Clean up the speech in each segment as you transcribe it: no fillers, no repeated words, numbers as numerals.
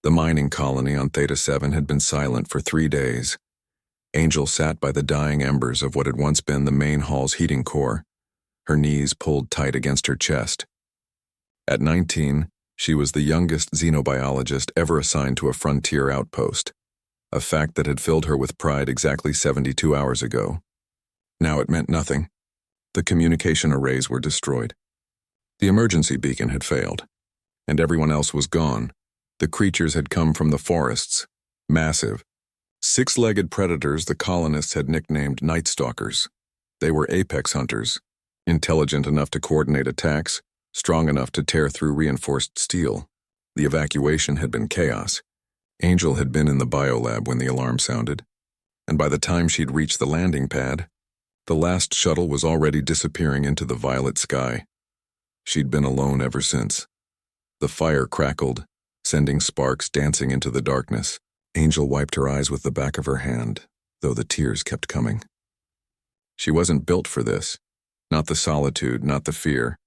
The mining colony on Theta 7 had been silent for 3 days. Angel sat by the dying embers of what had once been the main hall's heating core, her knees pulled tight against her chest. At 19, she was the youngest xenobiologist ever assigned to a frontier outpost, a fact that had filled her with pride exactly 72 hours ago. Now it meant nothing. The communication arrays were destroyed. The emergency beacon had failed, and everyone else was gone. The creatures had come from the forests, massive, six-legged predators the colonists had nicknamed Night Stalkers. They were apex hunters, intelligent enough to coordinate attacks, strong enough to tear through reinforced steel. The evacuation had been chaos. Angel had been in the biolab when the alarm sounded, and by the time she'd reached the landing pad, the last shuttle was already disappearing into the violet sky. She'd been alone ever since. The fire crackled, sending sparks dancing into the darkness. Angel wiped her eyes with the back of her hand, though the tears kept coming. She wasn't built for this. Not the solitude, not the fear,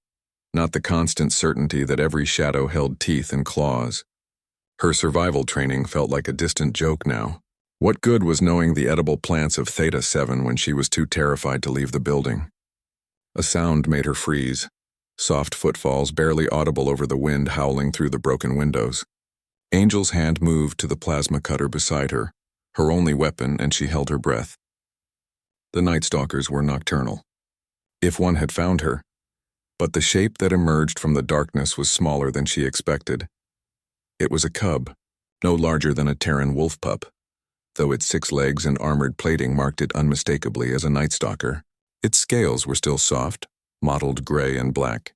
not the constant certainty that every shadow held teeth and claws. Her survival training felt like a distant joke now. What good was knowing the edible plants of Theta 7 when she was too terrified to leave the building? A sound made her freeze. Soft footfalls barely audible over the wind howling through the broken windows. Angel's hand moved to the plasma cutter beside her, her only weapon, and she held her breath. The Night Stalkers were nocturnal. If one had found her. But the shape that emerged from the darkness was smaller than she expected. It was a cub, no larger than a Terran wolf pup, though its 6 legs and armored plating marked it unmistakably as a Night Stalker. Its scales were still soft, mottled gray and black,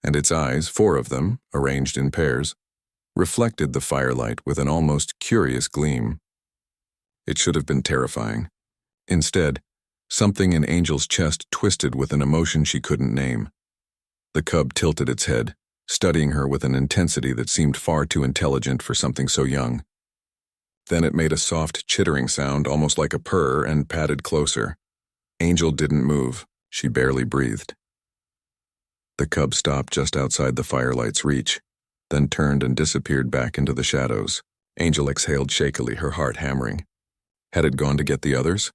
and its eyes, 4 of them, arranged in pairs, reflected the firelight with an almost curious gleam. It should have been terrifying. Instead, something in Angel's chest twisted with an emotion she couldn't name. The cub tilted its head, studying her with an intensity that seemed far too intelligent for something so young. Then it made a soft, chittering sound, almost like a purr, and padded closer. Angel didn't move. She barely breathed. The cub stopped just outside the firelight's reach, then turned and disappeared back into the shadows. Angel exhaled shakily, her heart hammering. Had it gone to get the others?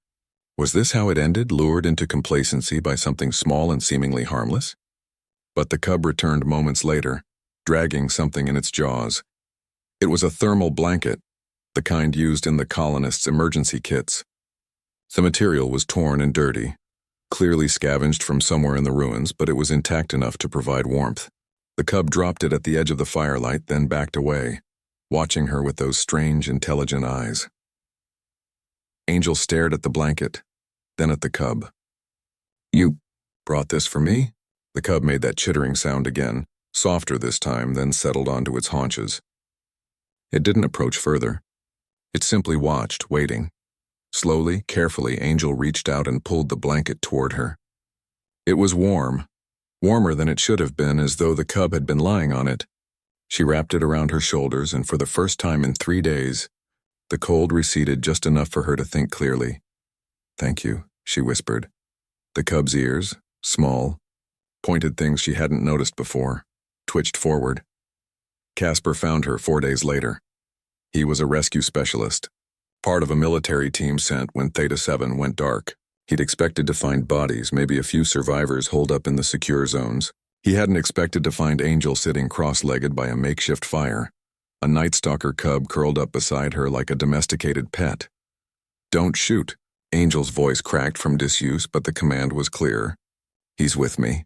Was this how it ended, lured into complacency by something small and seemingly harmless? But the cub returned moments later, dragging something in its jaws. It was a thermal blanket, the kind used in the colonists' emergency kits. The material was torn and dirty, clearly scavenged from somewhere in the ruins, but it was intact enough to provide warmth. The cub dropped it at the edge of the firelight, then backed away, watching her with those strange, intelligent eyes. Angel stared at the blanket, then at the cub. "You brought this for me?" The cub made that chittering sound again, softer this time, then settled onto its haunches. It didn't approach further. It simply watched, waiting. Slowly, carefully, Angel reached out and pulled the blanket toward her. It was warm, warmer than it should have been, as though the cub had been lying on it. She wrapped it around her shoulders, and for the first time in 3 days, the cold receded just enough for her to think clearly. "Thank you," she whispered. The cub's ears, small, pointed things she hadn't noticed before, twitched forward. Casper found her 4 days later. He was a rescue specialist, part of a military team sent when Theta 7 went dark. He'd expected to find bodies, maybe a few survivors holed up in the secure zones. He hadn't expected to find Angel sitting cross-legged by a makeshift fire, a Night Stalker cub curled up beside her like a domesticated pet. "Don't shoot." Angel's voice cracked from disuse, but the command was clear. "He's with me."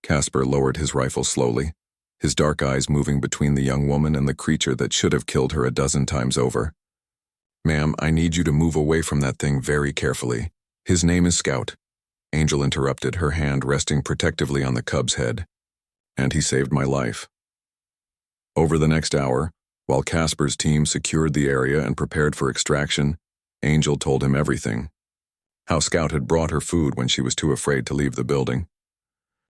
Casper lowered his rifle slowly, his dark eyes moving between the young woman and the creature that should have killed her a dozen times over. "Ma'am, I need you to move away from that thing very carefully. His name is Scout." Angel interrupted, her hand resting protectively on the cub's head. "And he saved my life." Over the next hour, while Casper's team secured the area and prepared for extraction, Angel told him everything. How Scout had brought her food when she was too afraid to leave the building.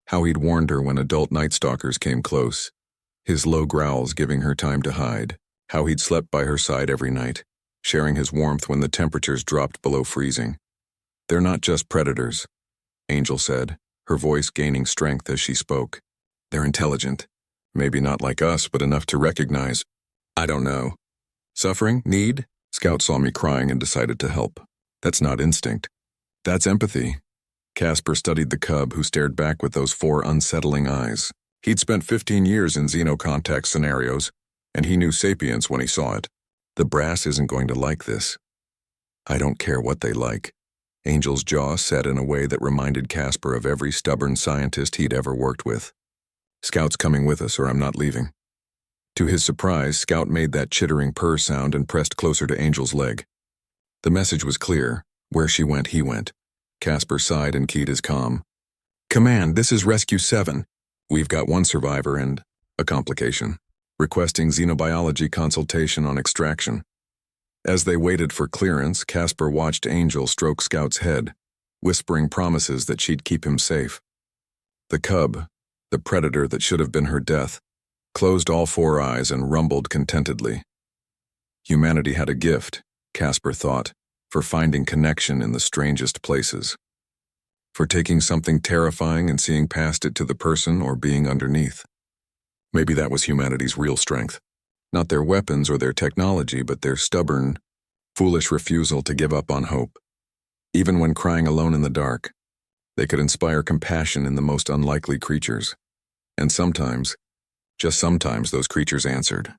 How he'd warned her when adult Night Stalkers came close, his low growls giving her time to hide. How he'd slept by her side every night, sharing his warmth when the temperatures dropped below freezing. "They're not just predators," Angel said, her voice gaining strength as she spoke. "They're intelligent. Maybe not like us, but enough to recognize." "I don't know." Suffering? Need? Scout saw me crying and decided to help. That's not instinct. That's empathy. Casper studied the cub, who stared back with those 4 unsettling eyes. He'd spent 15 years in xenocontact scenarios, and he knew sapience when he saw it. The brass isn't going to like this. I don't care what they like. Angel's jaw set in a way that reminded Casper of every stubborn scientist he'd ever worked with. Scout's coming with us, or I'm not leaving. To his surprise, Scout made that chittering purr sound and pressed closer to Angel's leg. The message was clear. Where she went, he went. Casper sighed and keyed his comm. Command, this is Rescue 7. We've got 1 survivor and a complication. Requesting xenobiology consultation on extraction. As they waited for clearance, Casper watched Angel stroke Scout's head, whispering promises that she'd keep him safe. The cub, the predator that should have been her death, closed all 4 eyes and rumbled contentedly. Humanity had a gift, Casper thought, for finding connection in the strangest places. For taking something terrifying and seeing past it to the person or being underneath. Maybe that was humanity's real strength. Not their weapons or their technology, but their stubborn, foolish refusal to give up on hope. Even when crying alone in the dark, they could inspire compassion in the most unlikely creatures. And sometimes, just sometimes, those creatures answered.